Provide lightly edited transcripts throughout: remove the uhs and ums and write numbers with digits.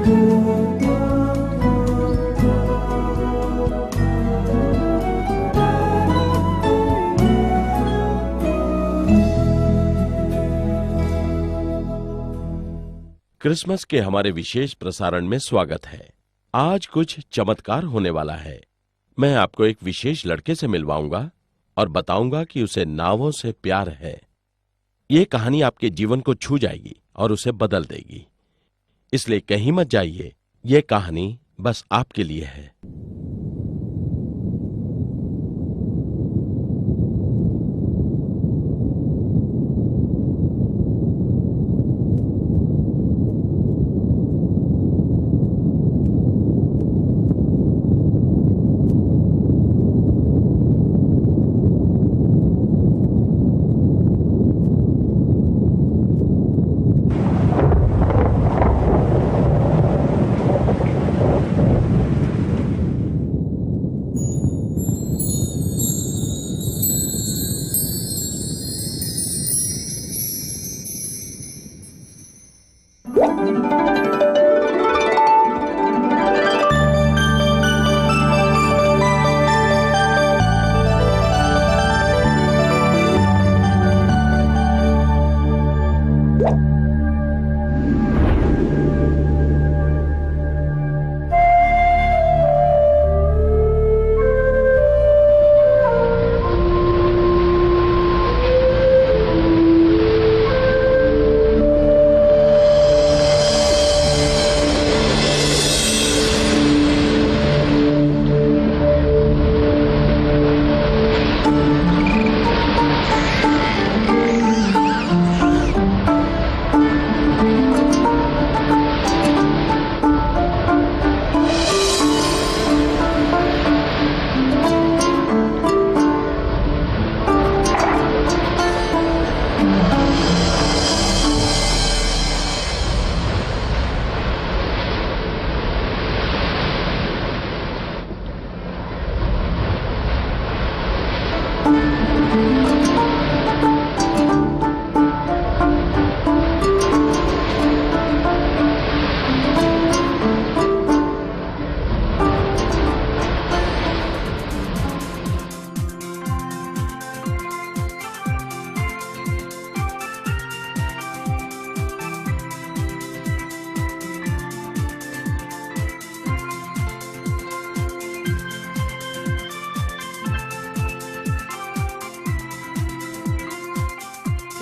Christmas के हमारे विशेष प्रसारण में स्वागत है। आज कुछ चमत्कार होने वाला है। मैं आपको एक विशेष लड़के से मिलवाऊंगा और बताऊंगा कि उसे नावों से प्यार है। ये कहानी आपके जीवन को छू जाएगी और उसे बदल देगी। इसलिए कहीं मत जाइए, ये कहानी बस आपके लिए है।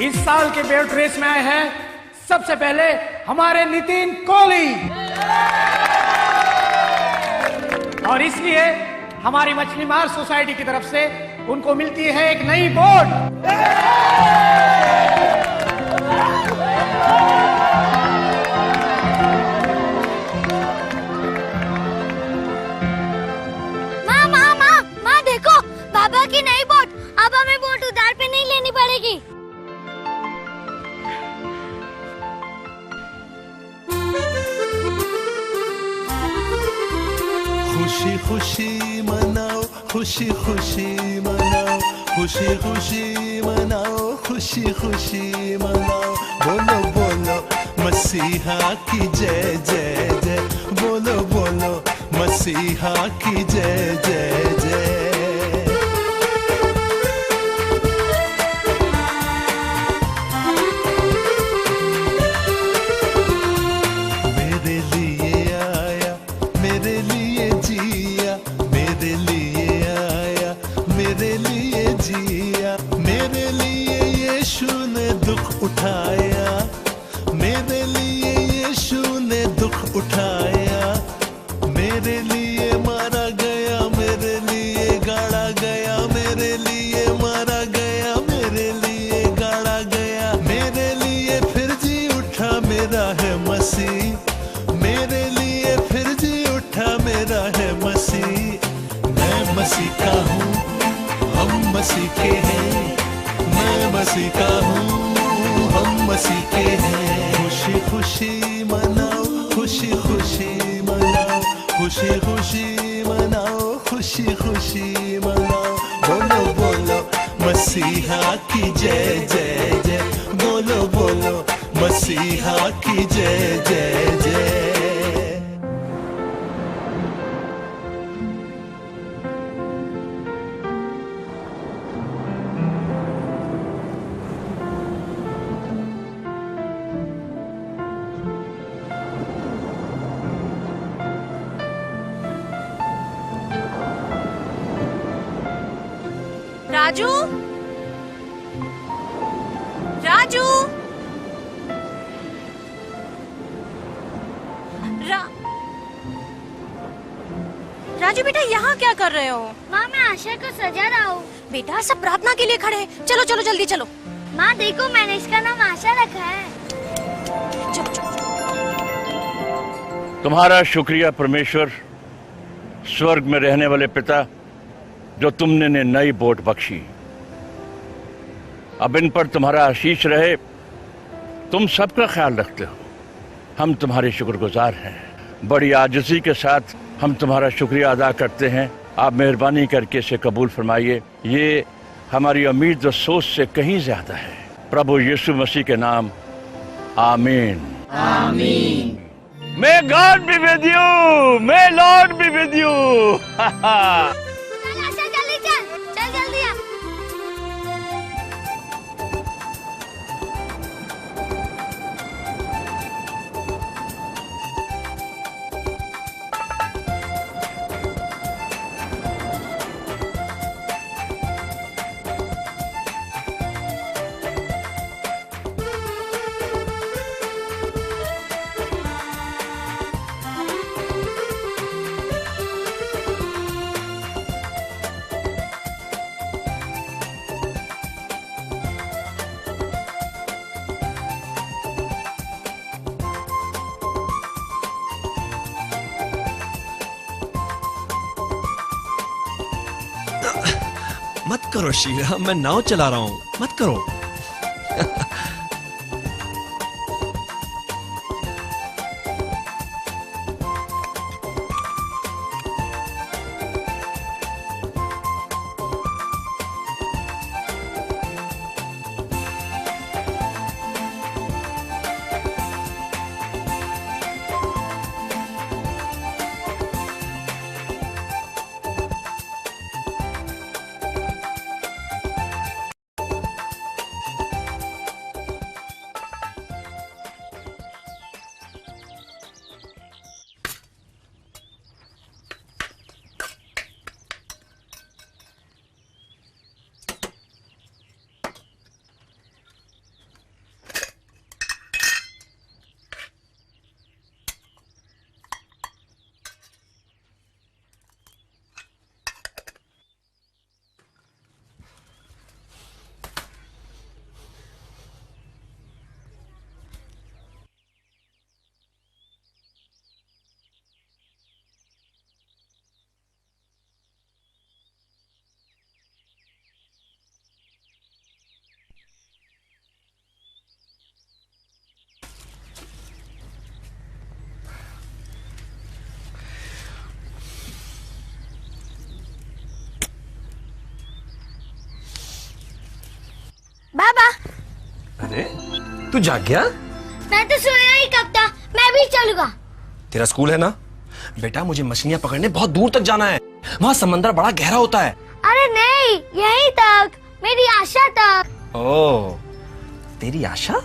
इस साल के बेल्ट रेस में आए हैं सबसे पहले हमारे नितिन कोहली, और इसलिए हमारी मछली मार सोसाइटी की तरफ से उनको मिलती है एक नई बोट। माँ देखो, बाबा की नई बोट। अब हमें बोट उधार पे नहीं लेनी पड़ेगी। खुशी खुशी मनाओ, खुशी खुशी मनाओ, खुशी खुशी मनाओ, खुशी खुशी मनाओ। बोलो बोलो मसीहा की जय जय जय, बोलो बोलो मसीहा की जय जय जय। मेरे लिए आया, मेरे लिए जिया, मेरे लिए आया, मेरे लिए जिया, मेरे लिए यीशु ने दुख उठाया, मेरे लिए यीशु ने दुख उठाया, मेरे लिए मारा गया, मेरे लिए गाड़ा गया, मेरे लिए मारा गया, मेरे लिए गाड़ा गया, मेरे लिए फिर जी उठा, मेरा है मसीह, मेरे लिए फिर जी उठा, मेरा है मसीह। मैं मसीह का हूँ, हम मसीह के हैं, मैं मसीह का हूँ, हम मसीह के हैं। खुशी खुशी मनाओ, खुशी खुशी मनाओ, खुशी खुशी मनाओ, खुशी खुशी मनाओ। बोलो बोलो मसीहा की जय जय जय, बोलो बोलो मसीहा की जय जय जय। राजू, राजू, राजू बेटा यहाँ क्या कर रहे हो? माँ मैं आशा को सजा रहा हूँ। बेटा सब प्रार्थना के लिए खड़े हैं। चलो चलो जल्दी चलो। माँ देखो मैंने इसका नाम आशा रखा है। चलो चलो। तुम्हारा शुक्रिया परमेश्वर, स्वर्ग में रहने वाले पिता, जो तुमने ने नई बोट बख्शी। अब इन पर तुम्हारा आशीष रहे। तुम सबका ख्याल रखते हो, हम तुम्हारे शुक्रगुजार हैं। बड़ी आजिज़ी के साथ हम तुम्हारा शुक्रिया अदा करते हैं। आप मेहरबानी करके इसे कबूल फरमाइए। ये हमारी उम्मीद और सोच से कहीं ज्यादा है। प्रभु यीशु मसीह के नाम, आमीन। आमीन। May God be with you. May Lord be with you. चल आशा जल्दी चल जल्दी आ। मत करो शीला, मैं नाव चला रहा हूँ, मत करो। बाबा अरे तू जाग गया? मैं तो सोया ही कब था, मैं भी चलूंगा। तेरा स्कूल है ना बेटा, मुझे मछलियां पकड़ने बहुत दूर तक जाना है। वहाँ समंदर बड़ा गहरा होता है। अरे नहीं, यहीं तक, मेरी आशा तक। ओह, तेरी आशा?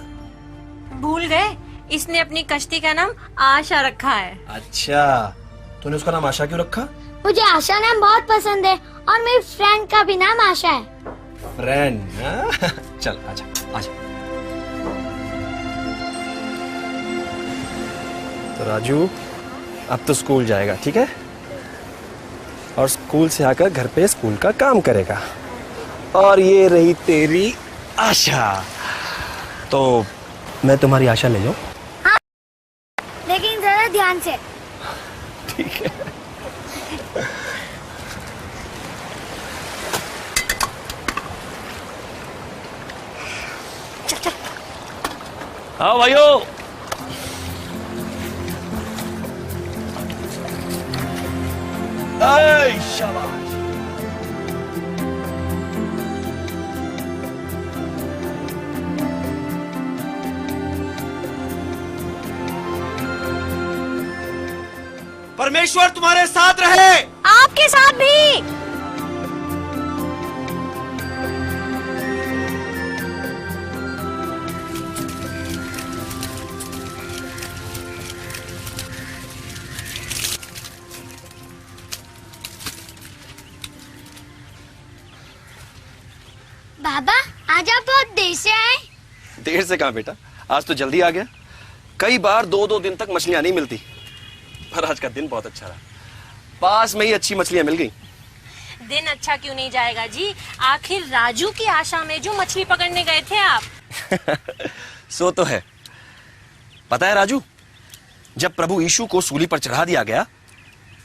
भूल गए, इसने अपनी कश्ती का नाम आशा रखा है। अच्छा, तूने उसका नाम आशा क्यों रखा? मुझे आशा नाम बहुत पसंद है और मेरी फ्रेंड का भी नाम आशा है। फ्रेंड? चल आजा आजा। तो राजू अब तो स्कूल जाएगा, ठीक है? और स्कूल से आकर घर पे स्कूल का काम करेगा। और ये रही तेरी आशा। तो मैं तुम्हारी आशा ले जाऊं? हाँ, लेकिन जरा ध्यान से। ठीक है। आओ भाइयों। शाबाश। परमेश्वर तुम्हारे साथ रहे। आपके साथ भी। बाबा आज आप बहुत देर से आए। देर से कहाँ बेटा, आज तो जल्दी आ गया। कई बार 2-2 दिन तक मछलियां नहीं मिलती, पर आज का दिन बहुत अच्छा रहा। पास में ही अच्छी मछलियां मिल गई। दिन अच्छा क्यों नहीं जाएगा जी? आखिर राजू की आशा में जो मछली पकड़ने गए थे आप। सो तो है। पता है राजू, जब प्रभु यीशु को सूली पर चढ़ा दिया गया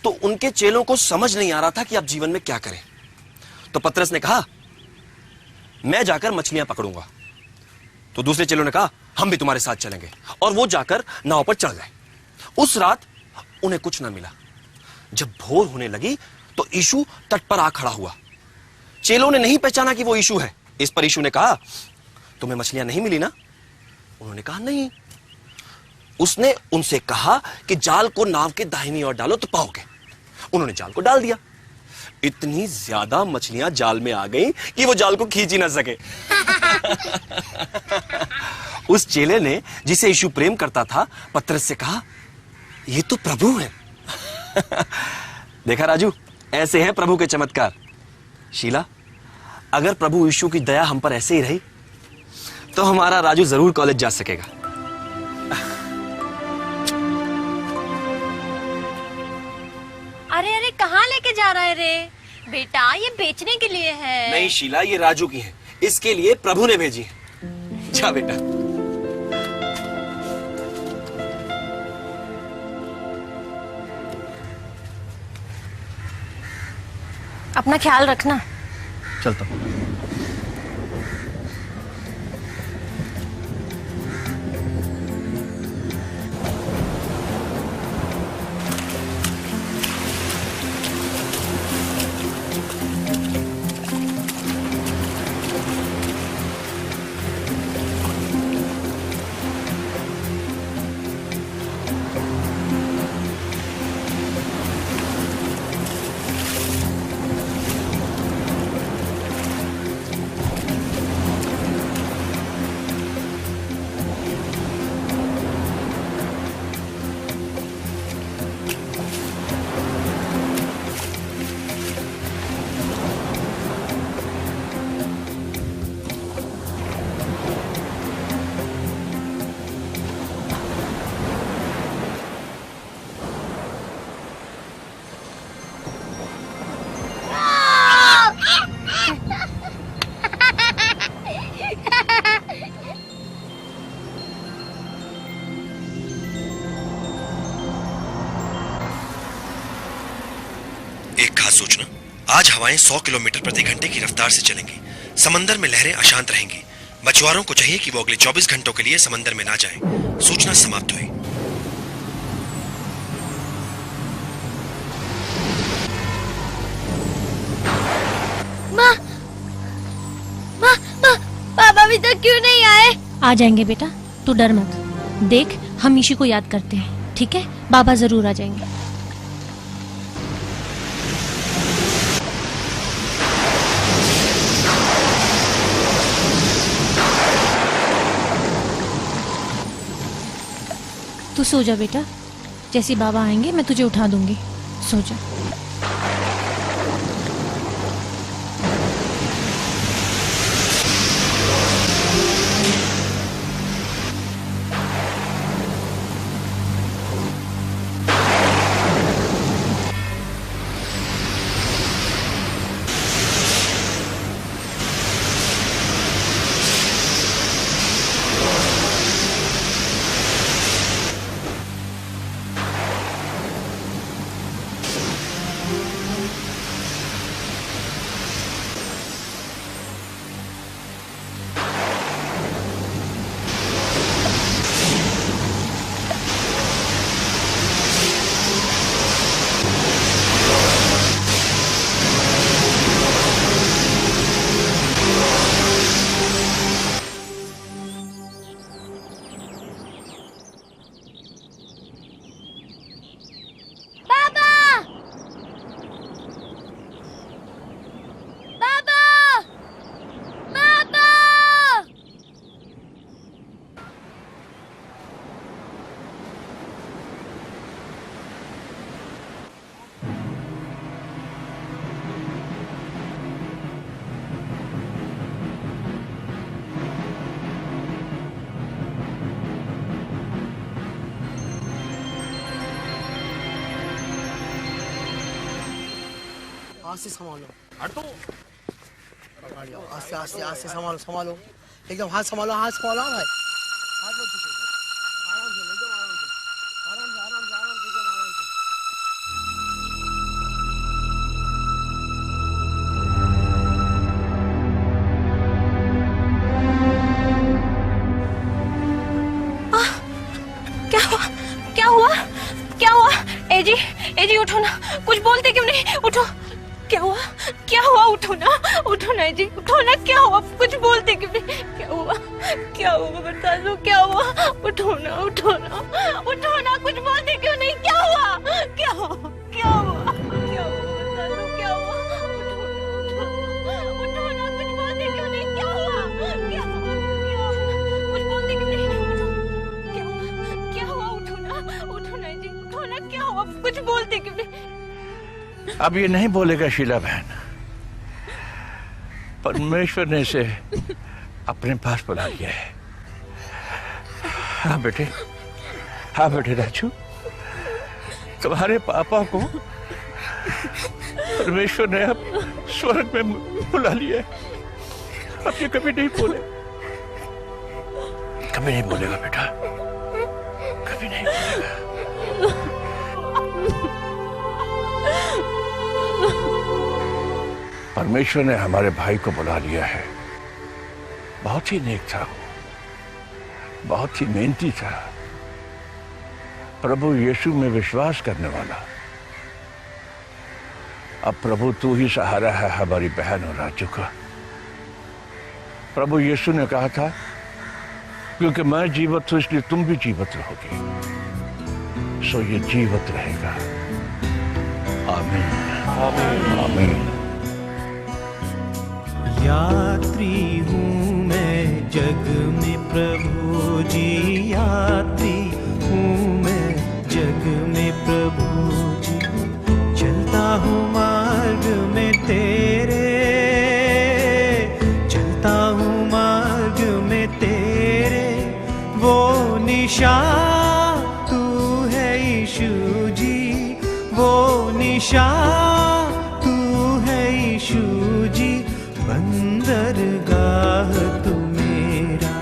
तो उनके चेलों को समझ नहीं आ रहा था कि अब जीवन में क्या करें। तो पतरस ने कहा, मैं जाकर मछलियां पकड़ूंगा। तो दूसरे चेलों ने कहा, हम भी तुम्हारे साथ चलेंगे। और वो जाकर नाव पर चढ़ गए। उस रात उन्हें कुछ ना मिला। जब भोर होने लगी तो यीशु तट पर आ खड़ा हुआ। चेलों ने नहीं पहचाना कि वो यीशु है। इस पर यीशु ने कहा, तुम्हें मछलियां नहीं मिली ना? उन्होंने कहा, नहीं। उसने उनसे कहा कि जाल को नाव के दाहिनी ओर डालो तो पाओगे। उन्होंने जाल को डाल दिया। इतनी ज्यादा मछलियां जाल में आ गईं कि वो जाल को खींच ही ना सके। उस चेले ने, जिसे यीशु प्रेम करता था, पतरस से कहा, ये तो प्रभु है। देखा राजू, ऐसे हैं प्रभु के चमत्कार। शीला, अगर प्रभु यीशु की दया हम पर ऐसे ही रही तो हमारा राजू जरूर कॉलेज जा सकेगा। अरे अरे कहाँ लेके जा रहा है रे बेटा? ये बेचने के लिए है। नहीं शीला, ये राजू की है। इसके लिए प्रभु ने भेजी है। जा बेटा। अपना ख्याल रखना। चलता हूं। एक खास सूचना, आज हवाएं 100 किलोमीटर प्रति घंटे की रफ्तार से चलेंगी। समंदर में लहरें अशांत रहेंगी। मछुआरों को चाहिए कि वो अगले 24 घंटों के लिए समंदर में ना जाएं। सूचना समाप्त हुई। माँ, माँ, माँ, पापा अभी तक क्यों नहीं आए? आ जाएंगे बेटा, तू डर मत। देख, हम यीशु को याद करते हैं, ठीक है? बाबा जरूर आ जाएंगे। तू सो जा बेटा, जैसे बाबा आएंगे मैं तुझे उठा दूंगी। सो जा। आस्ते संभालो। हट तू। आस्ते आस्ते आस्ते संभालो संभालो, एकदम हाथ संभालो, हाथ संभालो भाई, हाथ मत खींचो, आराम से एकदम आराम से, आराम से आराम से आराम से एकदम आराम से। क्या हुआ क्या हुआ क्या हुआ? एजी उठो ना, कुछ बोलते क्यों नहीं? उठो, क्या हुआ? उठो ना एजी, उठो ना, क्या हुआ? कुछ बोलते क्यों नहीं? क्या हुआ बता दो, क्या हुआ? उठो ना कुछ बोलते क्यों नहीं? क्या हुआ बता दो, क्या हुआ? उठो ना कुछ बोलते क्यों नहीं? क्या हुआ? कुछ बोलते क्यों नहीं? क्या हुआ? उठो ना एजी, उठो ना, क्या हुआ? कुछ बोलते क्यों नहीं? अब ये नहीं बोलेगा शीला बहन, परमेश्वर ने इसे अपने पास बुला लिया है। हाँ बेटे राजू, तुम्हारे पापा को परमेश्वर ने अब स्वर्ग में बुला लिया है। अब ये कभी नहीं बोलेगा बेटा, कभी नहीं बोलेगा। परमेश्वर ने हमारे भाई को बुला लिया है। बहुत ही नेक था वो, बहुत ही मेहनती था, प्रभु यीशु में विश्वास करने वाला। अब प्रभु तू ही सहारा है हमारी बहन और राजू का। प्रभु यीशु ने कहा था, क्योंकि मैं जीवित हूं इसलिए तुम भी जीवित रहोगे, सो ये जीवित रहेगा। आमीन आमीन। यात्री हूँ मैं जग में प्रभु जी, यात्री हूँ मैं जग में प्रभु जी, चलता हूँ मार्ग में तेरे, चलता हूँ मार्ग में तेरे, वो निशान तू है यीशु जी, वो निशान तू है यीशु जी, बंदरगाह तू मेरा,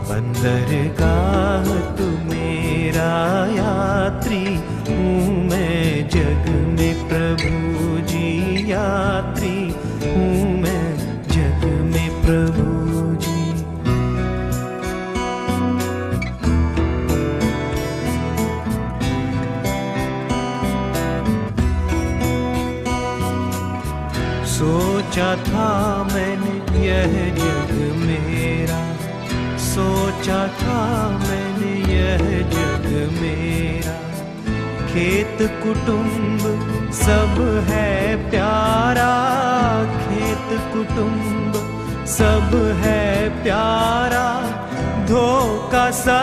बंदरगाह तू मेरा, यात्री हूँ मैं जग में प्रभु जी, यात्री हूँ मैं जग में प्रभु जी। सोचा था मैंने यह जग मेरा, सोचा था मैंने यह जग मेरा, खेत कुटुंब सब है प्यारा, खेत कुटुंब सब है प्यारा, धोखा सा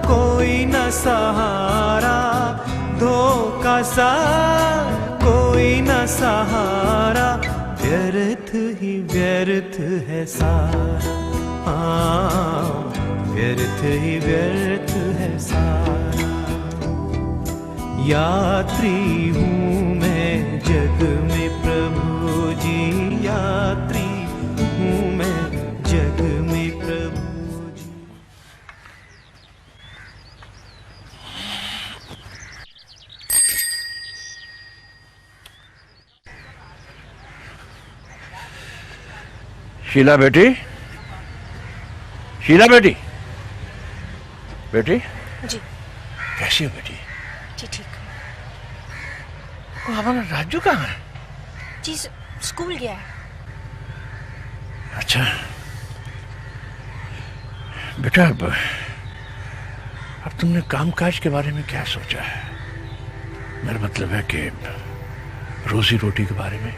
कोई न सहारा, धोखा सा कोई न सहारा, व्यर्थ ही व्यर्थ है सारा, हाँ व्यर्थ ही व्यर्थ है सारा। यात्री हूँ मैं जग में प्रभु जी, यात्री हूँ मैं जग में प्रभु जी। शीला बेटी, शीला बेटी, बेटी जी कैसी हो बेटी? जी ठीक। वो हमारा राजू कहाँ है? जी स्कूल गया है। अच्छा बेटा, अब तुमने कामकाज के बारे में क्या सोचा है? मेरा मतलब है कि रोजी रोटी के बारे में।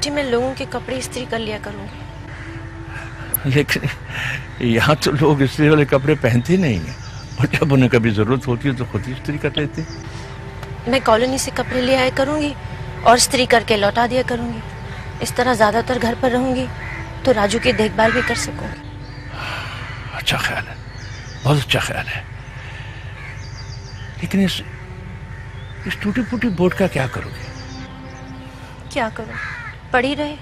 जी मैं लोगों के कपड़े इस्त्री कर लिया करूंगी। लेकिन यहाँ तो लोग इस्त्री वाले कपड़े पहनते नहीं हैं, और जब उन्हें कभी जरूरत होती है तो खुद ही इस्त्री कर लेते। मैं कॉलोनी से कपड़े ले आया करूंगी और इस्त्री करके लौटा दिया करूंगी। इस तरह ज्यादातर घर पर रहूंगी तो राजू की देखभाल भी कर सकूंगी। अच्छा ख्याल है, बहुत अच्छा ख्याल है। लेकिन इस टूटी फूटी बोट का क्या करोगे? क्या करूं, पड़ ही रहे।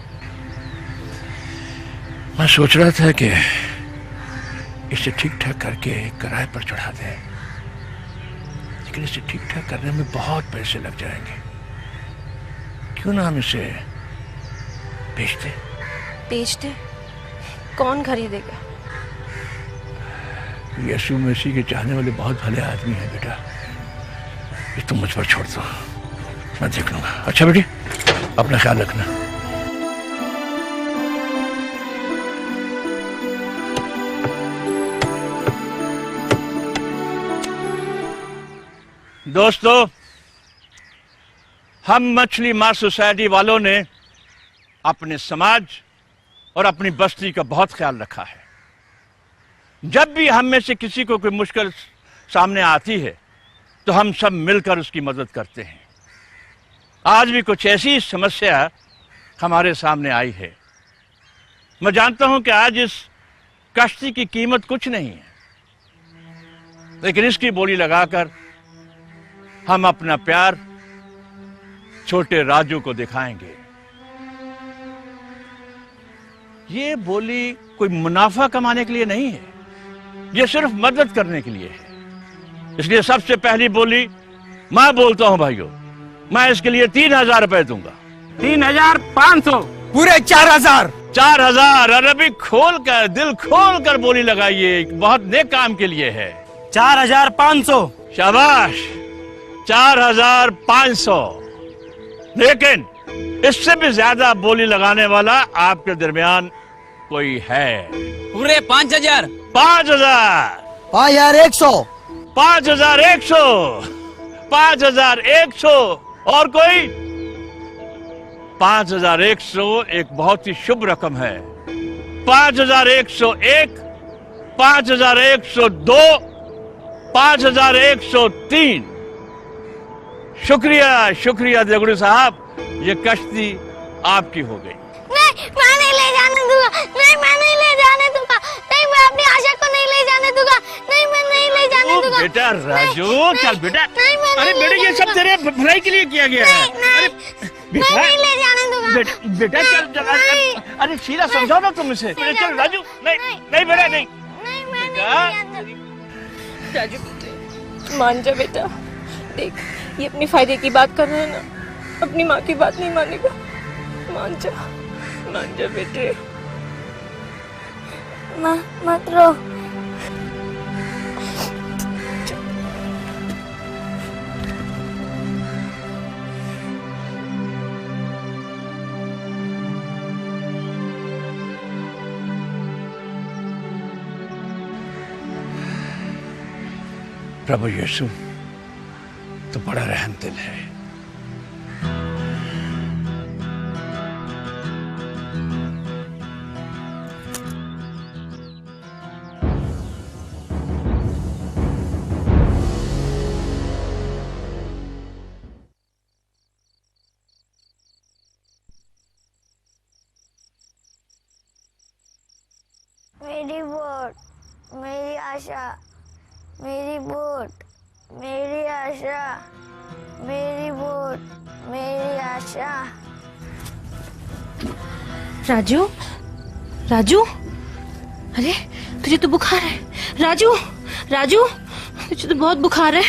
मैं सोच रहा था कि इसे ठीक ठाक करके किराए पर चढ़ा दें, लेकिन इसे ठीक ठाक करने में बहुत पैसे लग जाएंगे। क्यों ना हम इसे बेच दें? बेच दे? कौन खरीदेगा? यीशु मसीह के चाहने वाले बहुत भले आदमी हैं बेटा, ये तुम मुझ पर छोड़ दो, मैं देख लूंगा। अच्छा बेटी, अपना ख्याल रखना। दोस्तों, हम मछली मार सोसाइटी वालों ने अपने समाज और अपनी बस्ती का बहुत ख्याल रखा है। जब भी हम में से किसी को कोई मुश्किल सामने आती है तो हम सब मिलकर उसकी मदद करते हैं। आज भी कुछ ऐसी समस्या हमारे सामने आई है। मैं जानता हूं कि आज इस कश्ती की कीमत कुछ नहीं है, लेकिन इसकी बोली लगाकर हम अपना प्यार छोटे राजू को दिखाएंगे। ये बोली कोई मुनाफा कमाने के लिए नहीं है, ये सिर्फ मदद करने के लिए है। इसलिए सबसे पहली बोली मैं बोलता हूं भाइयों, मैं इसके लिए 3000 रुपए दूंगा। 3500। पूरे 4000। 4000। अरे अभी खोल कर, दिल खोल कर बोली लगाइए, बहुत नेक काम के लिए है। 4500। शाबाश, 4500। लेकिन इससे भी ज्यादा बोली लगाने वाला आपके दरमियान कोई है? पूरे 5000। 5000। 5100। 5100। 5100। और कोई? 5100 एक बहुत ही शुभ रकम है। 5101, 5102, 5103। शुक्रिया, शुक्रिया देगुड़ी साहब, ये कश्ती आपकी हो गई। नहीं, मैं नहीं ले जाने दूंगा। नहीं, मैं नहीं ले जाने दूंगा। नहीं, मैं अपनी आशा को नहीं ले जाने दूंगा। नहीं, मैं नहीं ले जाने दूंगा। बेटा राजू, चल बेटा। नहीं, मैं अरे नहीं बेटा, ले ये सब तेरे भलाई के लिए किया गया है। अरे बेटा, मैं नहीं ले जाने दूंगा। बेटा चल चल। अरे सीधा समझाओ ना तुम इसे। चल राजू। नहीं नहीं बेटा, नहीं। नहीं, मैं नहीं ले राजू बेटे, मान जा बेटा। देख, ये अपने फायदे की बात कर रहे हैं ना, अपनी माँ की बात नहीं मानेगा। मान जा बेटे। मत रो। प्रभु यीशु तो बड़ा रहम दिल है। मेरी वोट, मेरी आशा, मेरी वोट, मेरी आशा, मेरी वोट, मेरी आशा। राजू, राजू, अरे तुझे तो बुखार है। राजू, राजू, तुझे तो बहुत बुखार है।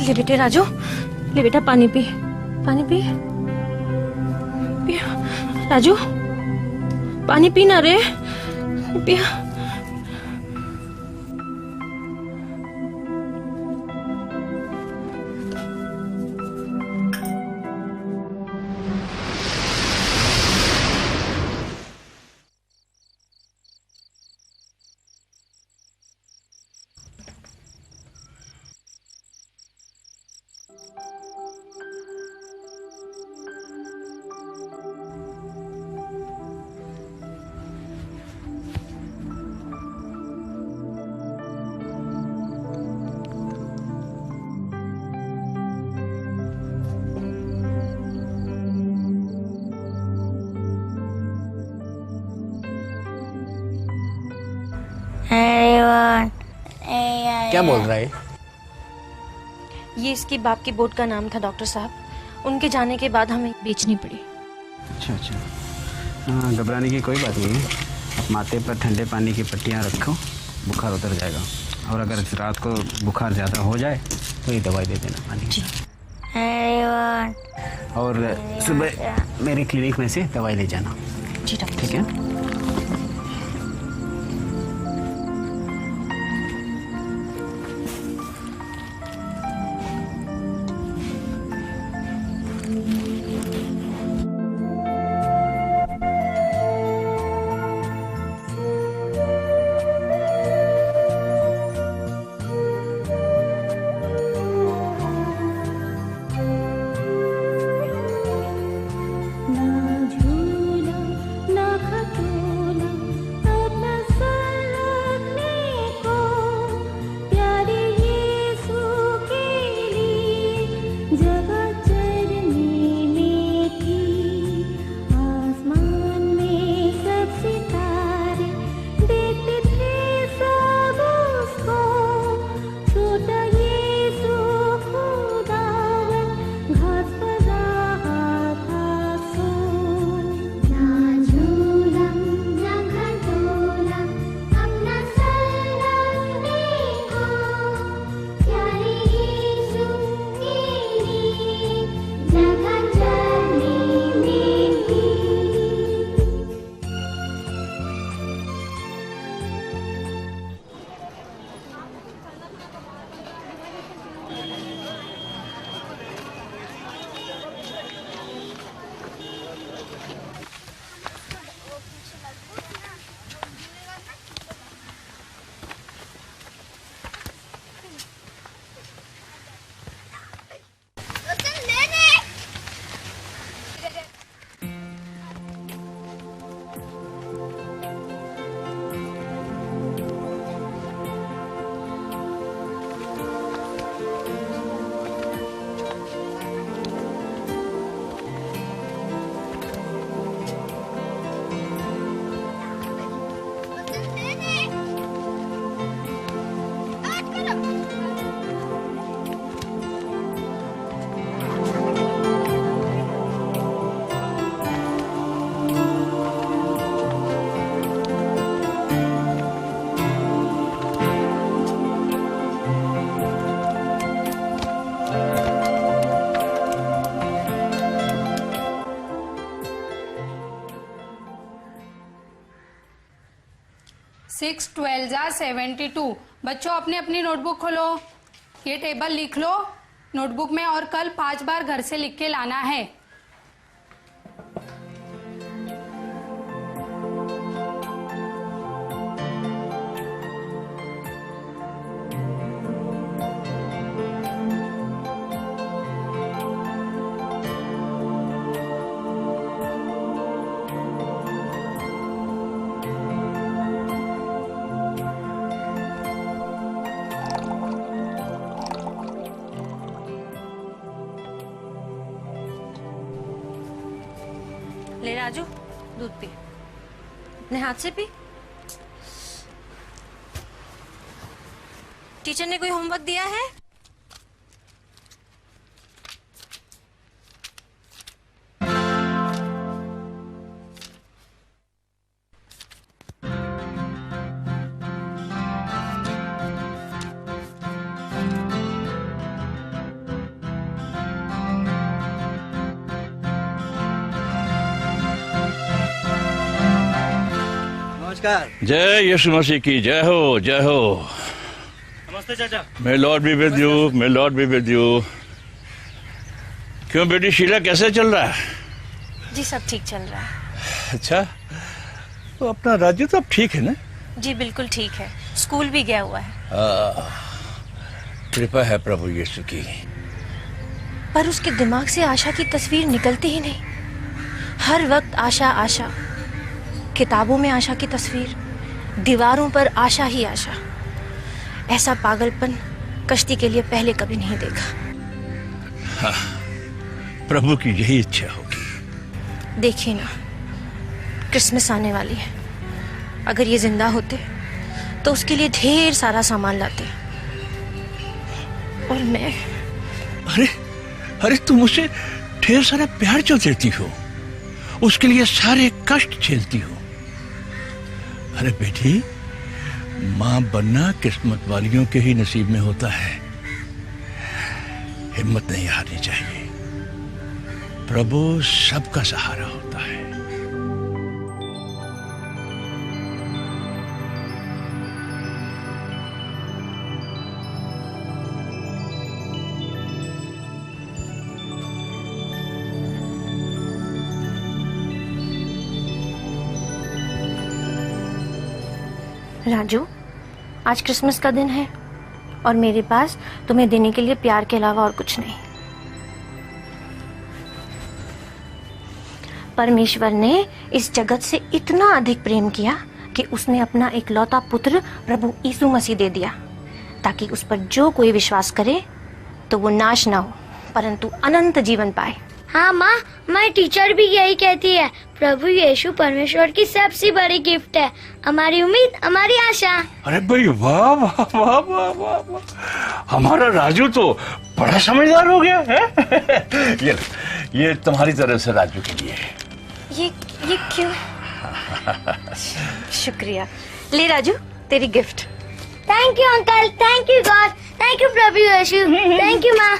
ले बेटे राजू, ले बेटा पानी पी, पानी पी, पी। राजू, पानी पीना रे, पिया। क्या बोल रहा है? ये इसकी बाप की बोट का नाम था डॉक्टर साहब। उनके जाने के बाद हमें बेचनी पड़ी। अच्छा अच्छा, हाँ घबराने की कोई बात नहीं है। आप माथे पर ठंडे पानी की पट्टियाँ रखो, बुखार उतर जाएगा। और अगर रात को बुखार ज़्यादा हो जाए तो ये दवाई दे देना पानी की। और सुबह मेरे क्लिनिक में से दवाई ले जाना। जी डॉक्टर। ठीक है। सिक्स 12 72। बच्चों अपनी अपनी नोटबुक खोलो, ये टेबल लिख लो नोटबुक में और कल 5 बार घर से लिख के लाना है। ले राजू, दूध पी, अपने हाथ से पी। टीचर ने कोई होमवर्क दिया है? जय यीशु मसीह की जय हो, जय हो। नमस्ते चाचा। May Lord be with you, may Lord be with you. क्यों बेटी शीला, कैसे चल रहा है? जी सब ठीक चल रहा है। अच्छा, तो अपना राज्य तो अब ठीक है ना? जी बिल्कुल ठीक है, स्कूल भी गया हुआ है। कृपा है प्रभु यीशु की। पर उसके दिमाग से आशा की तस्वीर निकलती ही नहीं। हर वक्त आशा आशा, किताबों में आशा की तस्वीर, दीवारों पर आशा ही आशा। ऐसा पागलपन कश्ती के लिए पहले कभी नहीं देखा। हाँ, प्रभु की यही इच्छा होगी। देखिए ना, क्रिसमस आने वाली है। अगर ये जिंदा होते तो उसके लिए ढेर सारा सामान लाते, और मैं? अरे अरे तुम उसे ढेर सारा प्यार जो देती हो, उसके लिए सारे कष्ट झेलती हो। अरे बेटी, मां बनना किस्मत वालियों के ही नसीब में होता है। हिम्मत नहीं हारनी चाहिए। प्रभु सबका सहारा होता है। राजू, आज क्रिसमस का दिन है और मेरे पास तुम्हें देने के लिए प्यार के अलावा और कुछ नहीं। परमेश्वर ने इस जगत से इतना अधिक प्रेम किया कि उसने अपना इकलौता पुत्र प्रभु यीशु मसीह दे दिया, ताकि उस पर जो कोई विश्वास करे तो वो नाश ना हो परंतु अनंत जीवन पाए। हाँ माँ, हमारी टीचर भी यही कहती है। प्रभु यीशु परमेश्वर की सबसे बड़ी गिफ्ट है, हमारी उम्मीद, हमारी आशा। अरे भाई वाह वाह वाह वाह वाह वाह, हमारा राजू तो बड़ा समझदार हो गया है। ये तुम्हारी तरफ से राजू के लिए। ये क्यों? शुक्रिया। ले राजू, तेरी gift. Thank you uncle, thank you God, thank you प्रभु यीशु, थैंक यू माँ।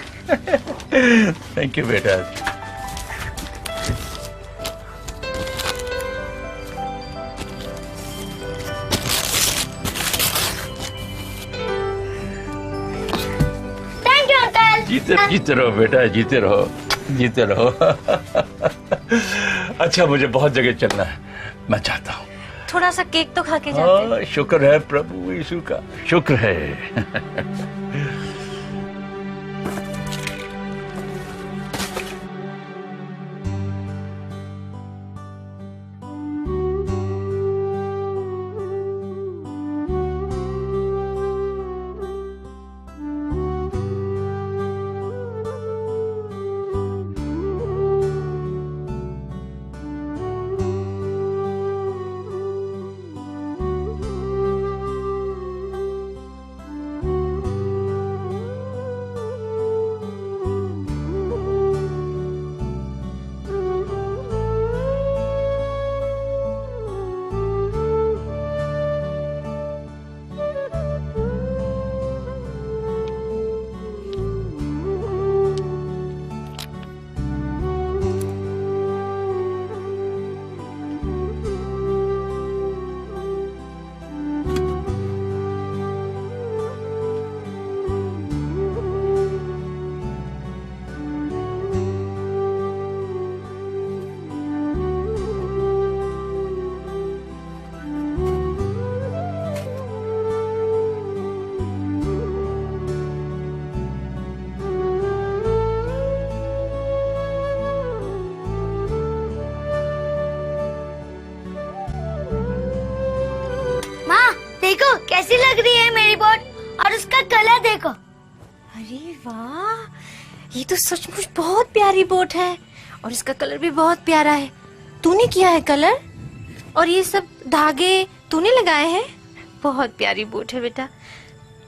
थैंक यू बेटा। Thank you uncle. जीते रहो बेटा, जीते रहो, जीते रहो। अच्छा, मुझे बहुत जगह चलना है, मैं चाहता हूँ थोड़ा सा केक तो खा के जाते। शुक्र है प्रभु यीशु का, शुक्र है। देखो कैसी लग रही है मेरी बोट, और उसका कलर देखो। अरे वाह, ये तो सचमुच बहुत प्यारी बोट है और इसका कलर भी बहुत प्यारा है। तूने किया है कलर? और ये सब धागे तूने लगाए हैं? बहुत प्यारी बोट है बेटा।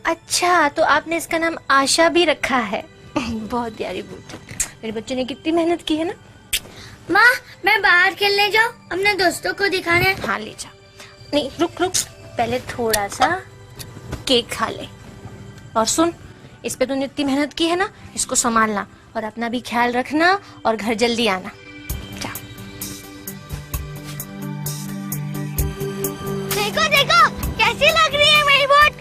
अच्छा, तो आपने इसका नाम आशा भी रखा है। बहुत प्यारी बोट है। मेरे बच्चे ने कितनी मेहनत की है ना। माँ, मैं बाहर खेलने जाऊँ, अपने दोस्तों को दिखाने? हाँ ले जा। नहीं रुक रुक, पहले थोड़ा सा केक खा ले। और सुन, इस पे तूने इतनी मेहनत की है ना, इसको संभालना और अपना भी ख्याल रखना और घर जल्दी आना। जा। देखो देखो कैसी लग रही है मेरी बोट।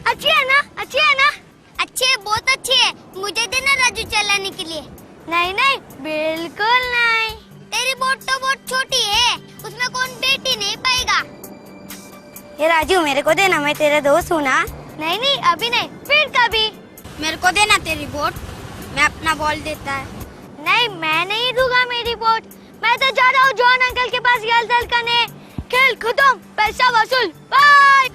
अच्छी है ना, अच्छी है ना? अच्छी है, बहुत अच्छी है। मुझे देना राजू चलाने के लिए। नहीं नहीं, बिल्कुल नहीं। तेरी बोट तो बहुत छोटी है, उसमें कौन बैठ ही नहीं पाएगा। ये राजू मेरे को देना, मैं तेरा दोस्त हूँ ना। नहीं नहीं, अभी नहीं, फिर कभी। मेरे को देना तेरी बोट, मैं अपना बॉल देता है। नहीं, मैं नहीं दूंगा मेरी बोट। मैं तो जा रहा हूँ जॉन अंकल के पास गलदल करने। खेल खत्म, पैसा वसूल, बाय।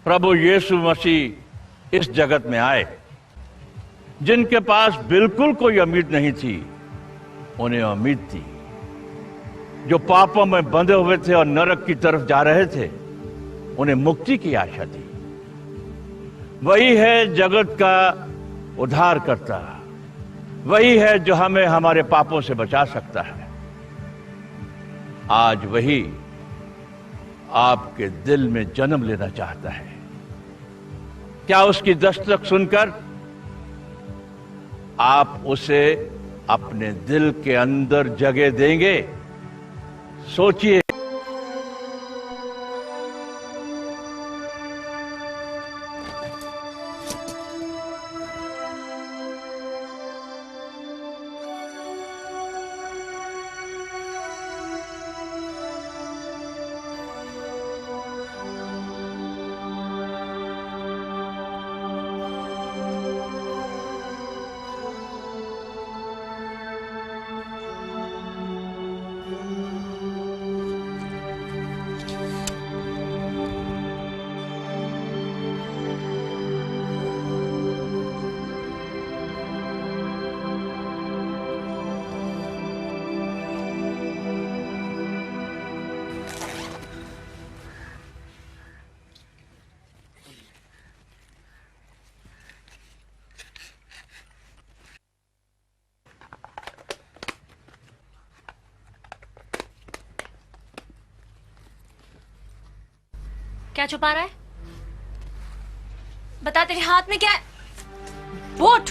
प्रभु यीशु मसीह इस जगत में आए। जिनके पास बिल्कुल कोई उम्मीद नहीं थी, उन्हें उम्मीद थी। जो पापों में बंधे हुए थे और नरक की तरफ जा रहे थे, उन्हें मुक्ति की आशा दी। वही है जगत का उद्धार करता, वही है जो हमें हमारे पापों से बचा सकता है। आज वही आपके दिल में जन्म लेना चाहता है। क्या उसकी दस्तक सुनकर आप उसे अपने दिल के अंदर जगह देंगे? सोचिए। क्या छुपा रहा है? बता, तेरे हाथ में क्या है? बोट।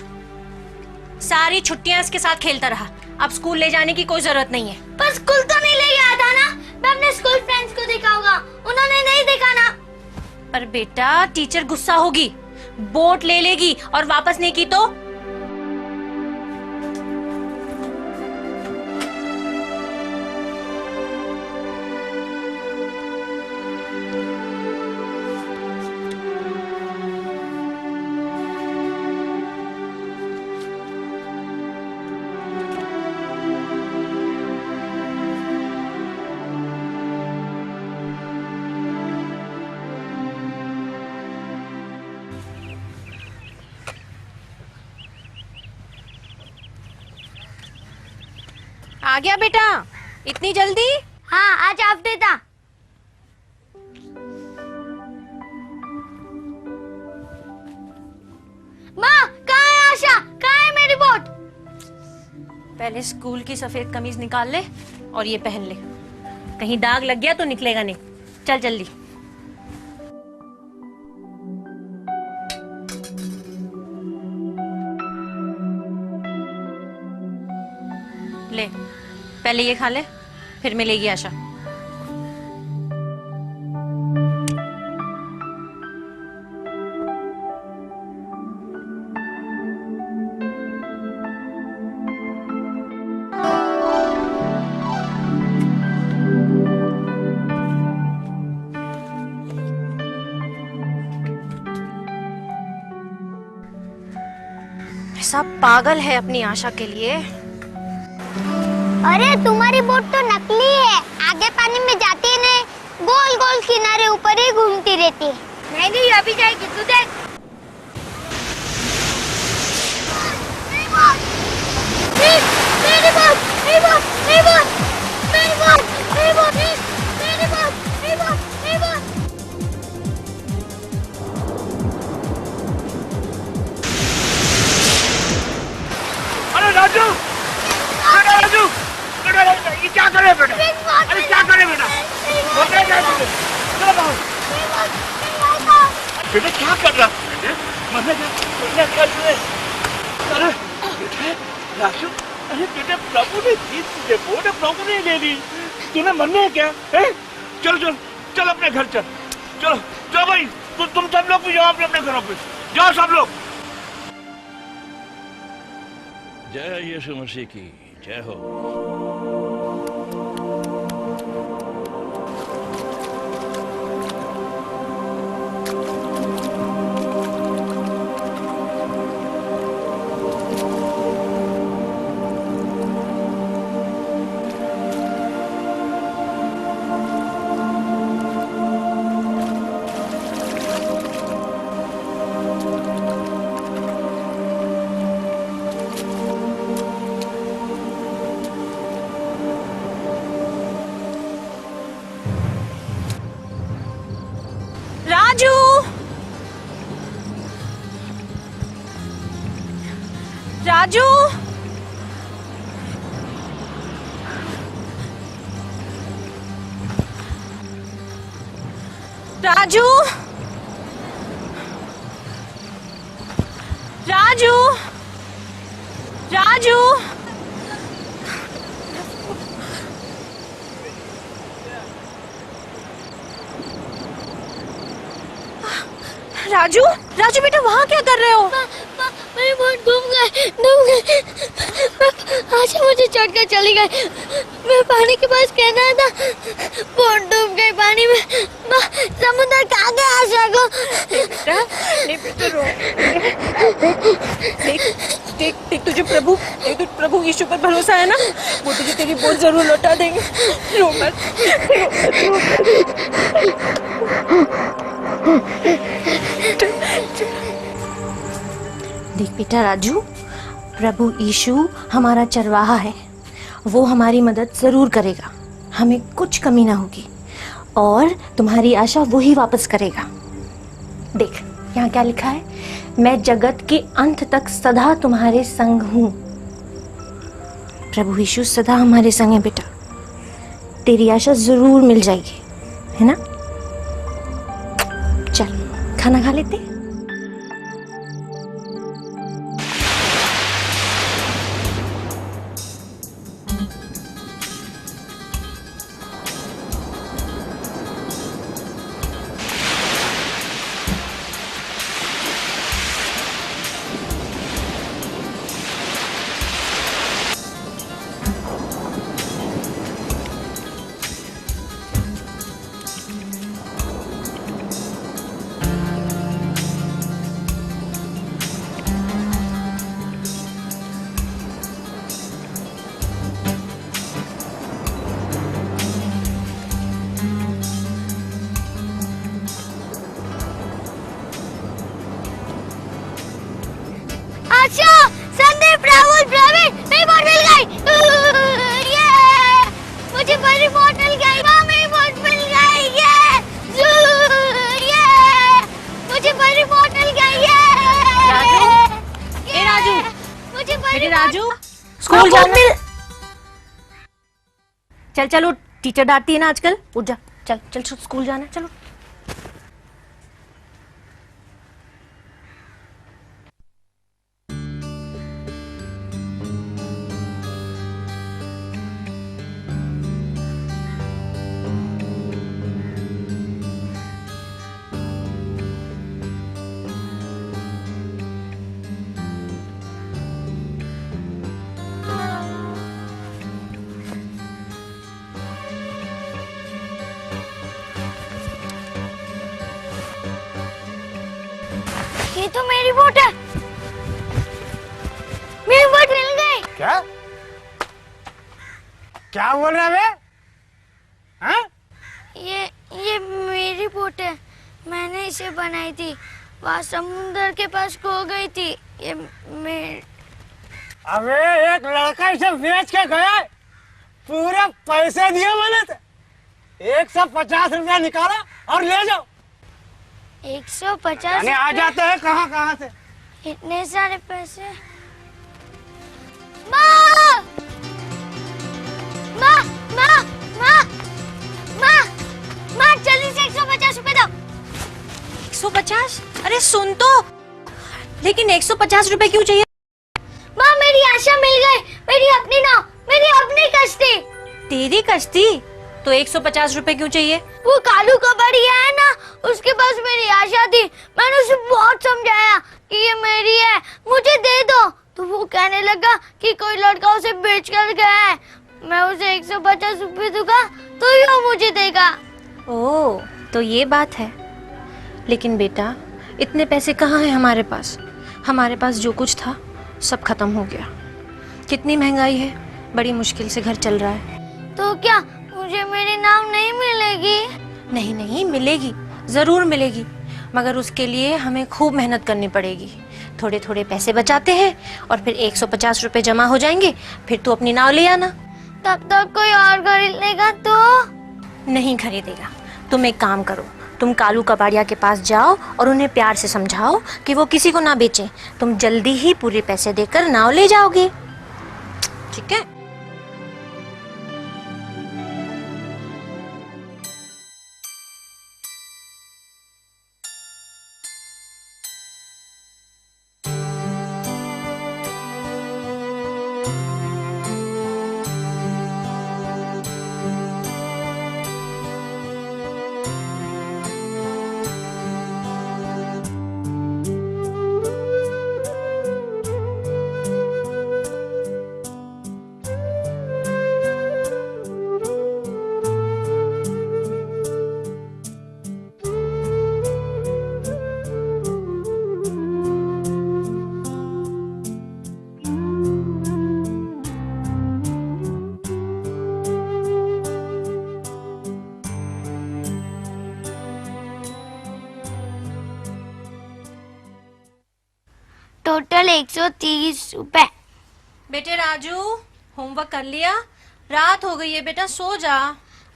सारी छुट्टियां इसके साथ खेलता रहा, अब स्कूल ले जाने की कोई जरूरत नहीं है। पर स्कूल तो नहीं ले गया था ना, मैं अपने स्कूल फ्रेंड्स को देखा होगा, उन्होंने नहीं देखा ना। पर बेटा, टीचर गुस्सा होगी, बोट ले लेगी और वापस नहीं की तो? आ गया बेटा, इतनी जल्दी? हाँ, आज आप देता। माँ, कहाँ है आशा? कहाँ है मेरी बोट? पहले स्कूल की सफेद कमीज निकाल ले और ये पहन ले, कहीं दाग लग गया तो निकलेगा नहीं। चल जल्दी। ले, पहले ये खा ले, फिर मिलेगी आशा। ऐसा पागल है अपनी आशा के लिए। अरे तुम्हारी बोट तो नकली है, आगे पानी में जाती नहीं, गोल गोल किनारे ऊपर ही घूमती रहती है। नहीं नहीं, अभी जाएगी, तू देख। मेरी बोट, मेरी बोट, मेरी बोट, मेरी बोट, मेरी बोट, मेरी बोट, मेरी बोट, मेरी बोट, मेरी बोट। अरे राजू, अरे राजू, ये क्या करे बेटा? अरे क्या करे बेटा? चलो बाहर। बेटा क्या कर रहा है? मरने क्या? अरे बेटा राजू, अरे बेटा प्रभु ने दी तुझे बोट, प्रभु ने ले ली, तूने मरने है क्या? चल चल चल अपने घर चल, चलो चलो भाई, तुम सब लोग भी जाओ अपने घरों पे, जाओ सब लोग। जय यीशु मसीह की जय हो। राजू, राजू, राजू, राजू, राजू, राजू बेटा वहाँ क्या कर रहे हो? मेरे बोट डूब गए। आशा मुझे छोड़कर चली गई। मैं पानी के पास कहना था, बोट डूब गई पानी में। समुद्र कहाँ गया आशा को? नहीं बेटा रो। देख देख तुझे प्रभु यीशु पर भरोसा है ना, वो तुझे तेरी बोट जरूर लौटा देंगे। रो मत, रो मत। देख बेटा राजू, प्रभु यीशु हमारा चरवाहा है, वो हमारी मदद जरूर करेगा, हमें कुछ कमी ना होगी और तुम्हारी आशा वो ही वापस करेगा। देख यहाँ क्या लिखा है, मैं जगत के अंत तक सदा तुम्हारे संग हूँ। प्रभु यीशु सदा हमारे संग है बेटा, तेरी आशा जरूर मिल जाएगी, है ना? चल खाना खा लेते। आशा, संदीप, राहुल, प्रवीण, मेरी बोट मिल गई। ये मुझे मेरी बोट मिल गई। माँ मेरी बोट मिल गई। ये मुझे मेरी बोट मिल गई। ए राजू, मुझे मेरे राजू, स्कूल जाना। चल चल उठ, टीचर डांटती है ना आजकल, उठ जा, चल चल स्कूल जाना है, चलो। ये तो मेरी बोट है। मेरी बोट मिल गई। क्या क्या बोल रहा है? हाँ? ये मेरी बोट है, मैंने इसे बनाई थी, वहाँ समुद्र के पास खो गई थी। ये अबे एक लड़का इसे बेच के गया, पूरे पैसे दिए मैंने तो। 150 रुपया निकाला और ले जाओ। 150 आ जाते हैं कहाँ से इतने सारे पैसे? माँ, माँ, माँ, माँ, माँ, माँ, जल्दी से 150 रुपए दो। 150? अरे सुन तो, लेकिन 150 रुपए क्यों चाहिए? माँ मेरी आशा मिल गई, मेरी अपनी नाव, मेरी अपनी कश्ती। तेरी कश्ती? तो 150 रुपए क्यों चाहिए? वो कालू का बढ़िया है ना, उसके पास मेरी आशा थी, मैंने उसे बहुत समझाया कि ये मेरी है, मुझे दे दो, तो वो कहने लगा कि कोई लड़का उसे बेच कर गया है, मैं उसे 150 रुपए दूंगा तो ही वो मुझे देगा। ओह, तो ये बात है। लेकिन बेटा इतने पैसे कहाँ हैं हमारे पास? हमारे पास जो कुछ था सब खत्म हो गया। कितनी महंगाई है, बड़ी मुश्किल से घर चल रहा है। तो क्या मुझे मेरी नाव नहीं मिलेगी? नहीं नहीं, मिलेगी, जरूर मिलेगी, मगर उसके लिए हमें खूब मेहनत करनी पड़ेगी। थोड़े थोड़े पैसे बचाते हैं और फिर 150 रुपए जमा हो जाएंगे, फिर तू अपनी नाव ले आना। तब तक कोई और खरीद लेगा तो? नहीं खरीदेगा। तुम एक काम करो, तुम कालू कबाड़िया के पास जाओ और उन्हें प्यार से समझाओ कि वो किसी को ना बेचें। तुम जल्दी ही पूरे पैसे देकर नाव ले जाओगे, ठीक है? टोटल 130 रुपए। बेटे राजू, होमवर्क कर लिया? रात हो गई है बेटा, सो जा।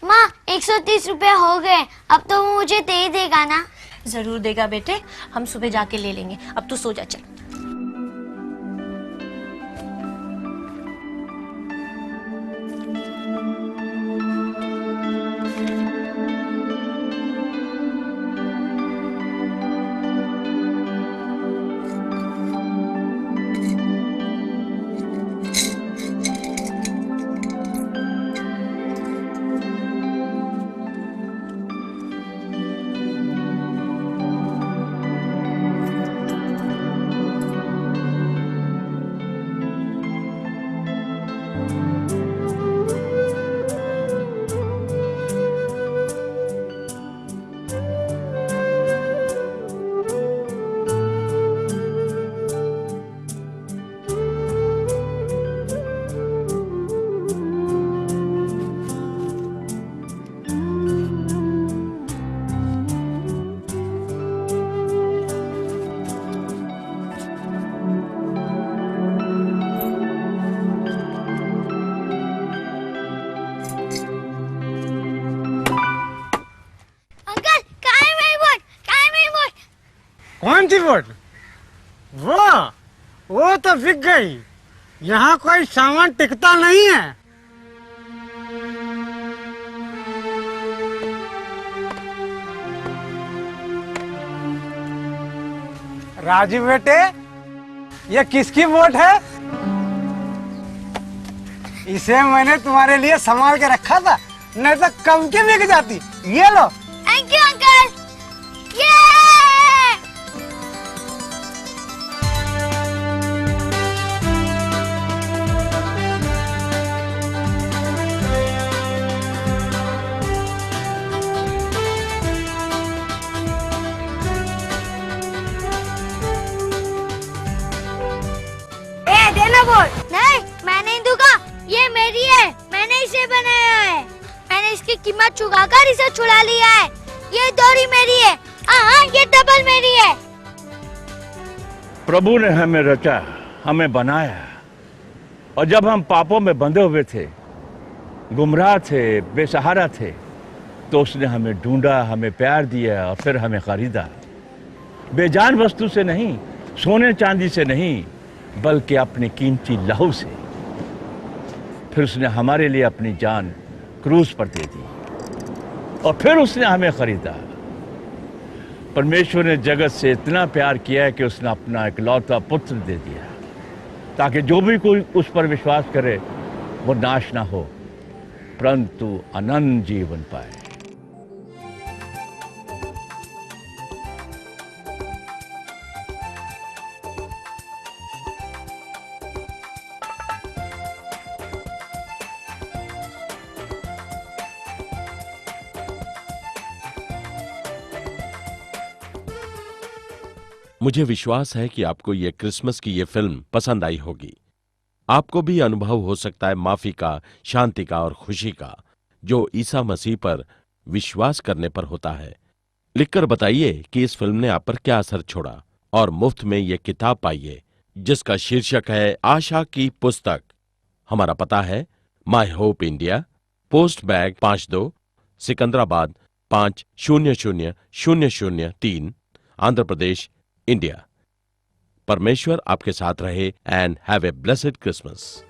माँ 130 रुपए हो गए, अब तो वो मुझे दे ही देगा ना? जरूर देगा बेटे, हम सुबह जाके ले लेंगे। अब तू सो जा, चल। कौन सी बोट? वो तो बिक गई। यहाँ कोई सामान टिकता नहीं है। राजू बेटे, ये किसकी बोट है? इसे मैंने तुम्हारे लिए संभाल के रखा था, नहीं तो कब की बिक जाती। ये लो। Thank you uncle. ये देना बोल। नहीं, मैं नहीं दूंगा, ये मेरी है, मैंने इसे बनाया है। मैंने इसकी कीमत चुकाकर इसे छुड़ा लिया है। ये डोरी मेरी है। हाँ, ये डबल मेरी है। प्रभु ने हमें रचा, हमें बनाया, और जब हम पापों में बंधे हुए थे, गुमराह थे, बेसहारा थे, तो उसने हमें ढूंढा, हमें प्यार दिया और फिर हमें खरीदा। बेजान वस्तु से नहीं, सोने चांदी से नहीं, बल्कि अपने कीमती लहू से। फिर उसने हमारे लिए अपनी जान क्रूस पर दे दी और फिर उसने हमें खरीदा। परमेश्वर ने जगत से इतना प्यार किया है कि उसने अपना इकलौता पुत्र दे दिया, ताकि जो भी कोई उस पर विश्वास करे वो नाश ना हो, परंतु अनंत जीवन पाए। मुझे विश्वास है कि आपको ये क्रिसमस की ये फिल्म पसंद आई होगी। आपको भी अनुभव हो सकता है माफी का, शांति का और खुशी का, जो ईसा मसीह पर विश्वास करने पर होता है। लिखकर बताइए कि इस फिल्म ने आप पर क्या असर छोड़ा, और मुफ्त में ये किताब पाइए जिसका शीर्षक है आशा की पुस्तक। हमारा पता है my hope India, post bag 52, Secunderabad 500003, Andhra Pradesh, India. परमेश्वर आपके साथ रहे and have a blessed Christmas.